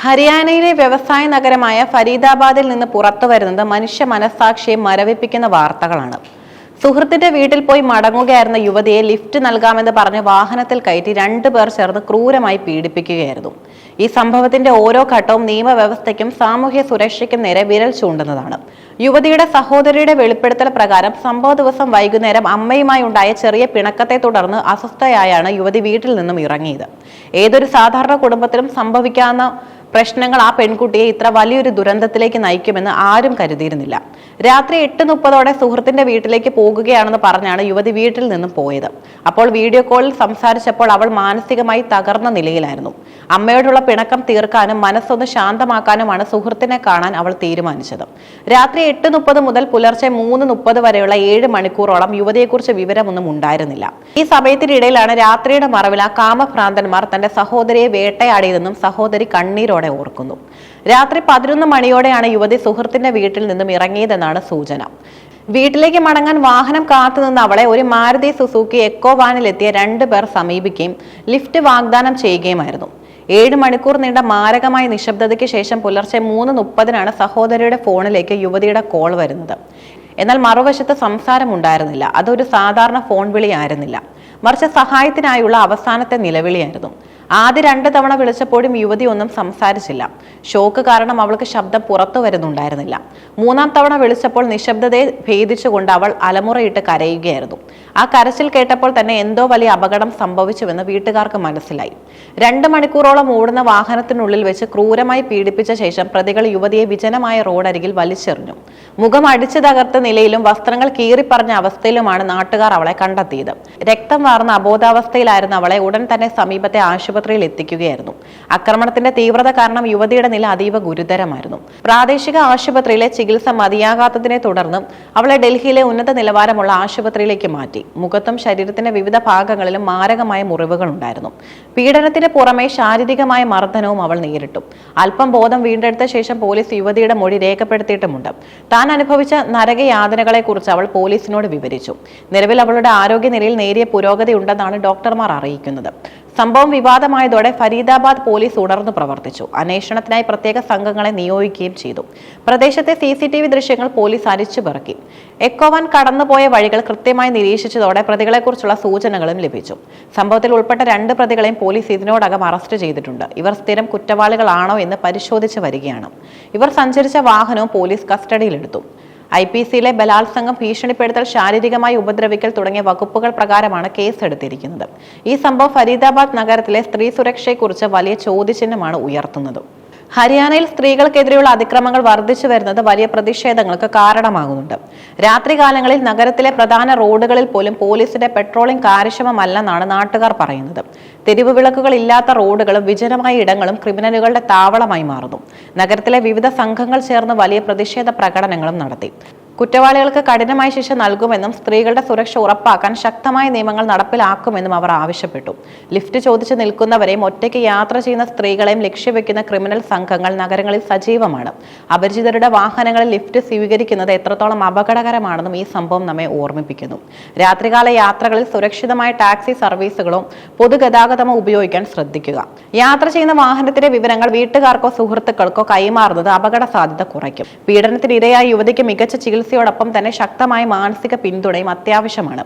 ഹരിയാനയിലെ വ്യവസായ നഗരമായ ഫരീദാബാദിൽ നിന്ന് പുറത്തുവരുന്നത് മനുഷ്യ മനസ്സാക്ഷിയെ മരവിപ്പിക്കുന്ന വാർത്തകളാണ്. സുഹൃത്തിന്റെ വീട്ടിൽ പോയി മടങ്ങുകയായിരുന്ന യുവതിയെ ലിഫ്റ്റ് നൽകാമെന്ന് പറഞ്ഞ് വാഹനത്തിൽ കയറ്റി 2 പേർ ചേർന്ന് ക്രൂരമായി പീഡിപ്പിക്കുകയായിരുന്നു. ഈ സംഭവത്തിന്റെ ഓരോ ഘട്ടവും നിയമവ്യവസ്ഥയ്ക്കും സാമൂഹ്യ സുരക്ഷയ്ക്കും നേരെ വിരൽ ചൂണ്ടുന്നതാണ്. യുവതിയുടെ സഹോദരിയുടെ വെളിപ്പെടുത്തൽ പ്രകാരം സംഭവ ദിവസം വൈകുന്നേരം അമ്മയുമായി ഉണ്ടായ ചെറിയ പിണക്കത്തെ തുടർന്ന് അസ്വസ്ഥയായാണ് യുവതി വീട്ടിൽ നിന്നും ഇറങ്ങിയത്. ഏതൊരു സാധാരണ കുടുംബത്തിലും സംഭവിക്കാവുന്ന പ്രശ്നങ്ങൾ ആ പെൺകുട്ടിയെ ഇത്ര വലിയൊരു ദുരന്തത്തിലേക്ക് നയിക്കുമെന്ന് ആരും കരുതിയിരുന്നില്ല. രാത്രി 8:30 സുഹൃത്തിന്റെ വീട്ടിലേക്ക് പോകുകയാണെന്ന് പറഞ്ഞാണ് യുവതി വീട്ടിൽ നിന്നും പോയത്. അപ്പോൾ വീഡിയോ കോളിൽ സംസാരിച്ചപ്പോൾ അവൾ മാനസികമായി തകർന്ന നിലയിലായിരുന്നു. അമ്മയോടുള്ള പിണക്കം തീർക്കാനും മനസ്സൊന്ന് ശാന്തമാക്കാനുമാണ് സുഹൃത്തിനെ കാണാൻ അവൾ തീരുമാനിച്ചത്. രാത്രി 8:30 മുതൽ പുലർച്ചെ 3:30 വരെയുള്ള 7 മണിക്കൂറോളം യുവതിയെക്കുറിച്ച് വിവരമൊന്നും ഉണ്ടായിരുന്നില്ല. ഈ സമയത്തിനിടയിലാണ് രാത്രിയുടെ മറവിൽ ആ കാമഭ്രാന്തന്മാർ തന്റെ സഹോദരിയെ വേട്ടയാടിയതെന്നും സഹോദരി കണ്ണീരോടെ ഓർക്കുന്നു. രാത്രി 11 മണിയോടെയാണ് യുവതി സുഹൃത്തിന്റെ വീട്ടിൽ നിന്നും ഇറങ്ങിയതെന്നാണ് സൂചന. വീട്ടിലേക്ക് മടങ്ങാൻ വാഹനം കാത്തുനിന്ന് അവളെ ഒരു മാരുതി സുസുക്കി എക്കോ വാനിലെത്തിയ 2 പേർ സമീപിക്കുകയും ലിഫ്റ്റ് വാഗ്ദാനം ചെയ്യുകയുമായിരുന്നു. 7 മണിക്കൂർ നീണ്ട മാരകമായ നിശബ്ദതയ്ക്ക് ശേഷം പുലർച്ചെ 3:30 സഹോദരിയുടെ ഫോണിലേക്ക് യുവതിയുടെ കോൾ വരുന്നത്. എന്നാൽ മറുവശത്ത് സംസാരമുണ്ടായിരുന്നില്ല. അതൊരു സാധാരണ ഫോൺ വിളിയായിരുന്നില്ല, മറിച്ച് സഹായത്തിനായുള്ള അവസാനത്തെ നിലവിളിയായിരുന്നു. ആദ്യ 2 തവണ വിളിച്ചപ്പോഴും യുവതി ഒന്നും സംസാരിച്ചില്ല. ഷോക്ക് കാരണം അവൾക്ക് ശബ്ദം പുറത്തു വരുന്നുണ്ടായിരുന്നില്ല. 3-ാം തവണ വിളിച്ചപ്പോൾ നിശബ്ദതയെ ഭേദിച്ചുകൊണ്ട് അവൾ അലമുറയിട്ട് കരയുകയായിരുന്നു. ആ കരച്ചിൽ കേട്ടപ്പോൾ തന്നെ എന്തോ വലിയ അപകടം സംഭവിച്ചുവെന്ന് വീട്ടുകാർക്ക് മനസ്സിലായി. 2 മണിക്കൂറോളം ഓടുന്ന വാഹനത്തിനുള്ളിൽ വെച്ച് ക്രൂരമായി പീഡിപ്പിച്ച ശേഷം പ്രതികൾ യുവതിയെ വിജനമായ റോഡരികിൽ വലിച്ചെറിഞ്ഞു. മുഖം അടിച്ചു തകർത്ത നിലയിലും വസ്ത്രങ്ങൾ കീറിപ്പറഞ്ഞ അവസ്ഥയിലുമാണ് നാട്ടുകാർ അവളെ കണ്ടെത്തിയത്. രക്തം വാർന്ന അബോധാവസ്ഥയിലായിരുന്ന അവളെ ഉടൻ തന്നെ സമീപത്തെ ആശുപത്രിയിൽ എത്തിക്കുകയായിരുന്നു. ആക്രമണത്തിന്റെ തീവ്രത കാരണം യുവതിയുടെ നില അതീവ ഗുരുതരമായിരുന്നു. പ്രാദേശിക ആശുപത്രിയിലെ ചികിത്സ മതിയാകാത്തതിനെ തുടർന്ന് അവളെ ഡൽഹിയിലെ ഉന്നത നിലവാരമുള്ള ആശുപത്രിയിലേക്ക് മാറ്റി. മുഖത്തും ശരീരത്തിന്റെ വിവിധ ഭാഗങ്ങളിലും മാരകമായ മുറിവുകൾ ഉണ്ടായിരുന്നു. പീഡനത്തിന് പുറമെ ശാരീരികമായ മർദ്ദനവും അവൾ നേരിട്ടു. അല്പം ബോധം വീണ്ടെടുത്ത ശേഷം പോലീസ് യുവതിയുടെ മൊഴി രേഖപ്പെടുത്തിയിട്ടുമുണ്ട്. താൻ അനുഭവിച്ച നരകയാതനകളെ കുറിച്ച് അവൾ പോലീസിനോട് വിവരിച്ചു. നിലവിൽ അവളുടെ ആരോഗ്യനിലയിൽ നേരിയ പുരോഗതി ഉണ്ടെന്നാണ് ഡോക്ടർമാർ അറിയിക്കുന്നത്. സംഭവം വിവാദമായതോടെ ഫരീദാബാദ് പോലീസ് ഉണർന്നു പ്രവർത്തിച്ചു. അന്വേഷണത്തിനായി പ്രത്യേക സംഘങ്ങളെ നിയോഗിക്കുകയും ചെയ്തു. പ്രദേശത്തെ CCTV ദൃശ്യങ്ങൾ പോലീസ് അരിച്ചുപെറുക്കി. എക്കോവാൻ കടന്നുപോയ വഴികൾ കൃത്യമായി നിരീക്ഷിച്ചതോടെ പ്രതികളെക്കുറിച്ചുള്ള സൂചനകളും ലഭിച്ചു. സംഭവത്തിൽ ഉൾപ്പെട്ട 2 പ്രതികളെയും പോലീസ് ഇതിനോടകം അറസ്റ്റ് ചെയ്തിട്ടുണ്ട്. ഇവർ സ്ഥിരം കുറ്റവാളികളാണോ എന്ന് പരിശോധിച്ചു വരികയാണ്. ഇവർ സഞ്ചരിച്ച വാഹനവും പോലീസ് കസ്റ്റഡിയിലെടുത്തു. IPCയിലെ ബലാത്സംഗം, ഭീഷണിപ്പെടുത്തൽ, ശാരീരികമായി ഉപദ്രവിക്കൽ തുടങ്ങിയ വകുപ്പുകൾ പ്രകാരമാണ് കേസെടുത്തിരിക്കുന്നത്. ഈ സംഭവം ഫരീദാബാദ് നഗരത്തിലെ സ്ത്രീ സുരക്ഷയെക്കുറിച്ച് വലിയ ചോദ്യചിഹ്നമാണ് ഉയർത്തുന്നത്. ഹരിയാനയിൽ സ്ത്രീകൾക്കെതിരെയുള്ള അതിക്രമങ്ങൾ വർദ്ധിച്ചു വരുന്നത് വലിയ പ്രതിഷേധങ്ങൾക്ക് കാരണമാകുന്നുണ്ട്. രാത്രികാലങ്ങളിൽ നഗരത്തിലെ പ്രധാന റോഡുകളിൽ പോലും പോലീസിന്റെ പെട്രോളിംഗ് കാര്യക്ഷമമല്ലെന്നാണ് നാട്ടുകാർ പറയുന്നത്. തെരുവ് വിളക്കുകൾ ഇല്ലാത്ത റോഡുകളും വിജനമായ ഇടങ്ങളും ക്രിമിനലുകളുടെ താവളമായി മാറുന്നു. നഗരത്തിലെ വിവിധ സംഘങ്ങൾ ചേർന്ന് വലിയ പ്രതിഷേധ പ്രകടനങ്ങളും നടത്തി. കുറ്റവാളികൾക്ക് കഠിനമായ ശിക്ഷ നൽകുമെന്നും സ്ത്രീകളുടെ സുരക്ഷ ഉറപ്പാക്കാൻ ശക്തമായ നിയമങ്ങൾ നടപ്പിലാക്കുമെന്നും അവർ ആവശ്യപ്പെട്ടു. ലിഫ്റ്റ് ചോദിച്ചു നിൽക്കുന്നവരെയും ഒറ്റയ്ക്ക് യാത്ര ചെയ്യുന്ന സ്ത്രീകളെയും ലക്ഷ്യവെക്കുന്ന ക്രിമിനൽ സംഘങ്ങൾ നഗരങ്ങളിൽ സജീവമാണ്. അപരിചിതരുടെ വാഹനങ്ങളിൽ ലിഫ്റ്റ് സ്വീകരിക്കുന്നത് എത്രത്തോളം അപകടകരമാണെന്നും ഈ സംഭവം നമ്മെ ഓർമ്മിപ്പിക്കുന്നു. രാത്രികാല യാത്രകളിൽ സുരക്ഷിതമായ ടാക്സി സർവീസുകളോ പൊതുഗതാഗതമോ ഉപയോഗിക്കാൻ ശ്രദ്ധിക്കുക. യാത്ര ചെയ്യുന്ന വാഹനത്തിന്റെ വിവരങ്ങൾ വീട്ടുകാർക്കോ സുഹൃത്തുക്കൾക്കോ കൈമാറുന്നത് അപകട സാധ്യത കുറയ്ക്കും. പീഡനത്തിനിരയായ യുവതിക്ക് മികച്ച ചികിത്സയോടൊപ്പം തന്നെ ശക്തമായ മാനസിക പിന്തുണയും അത്യാവശ്യമാണ്.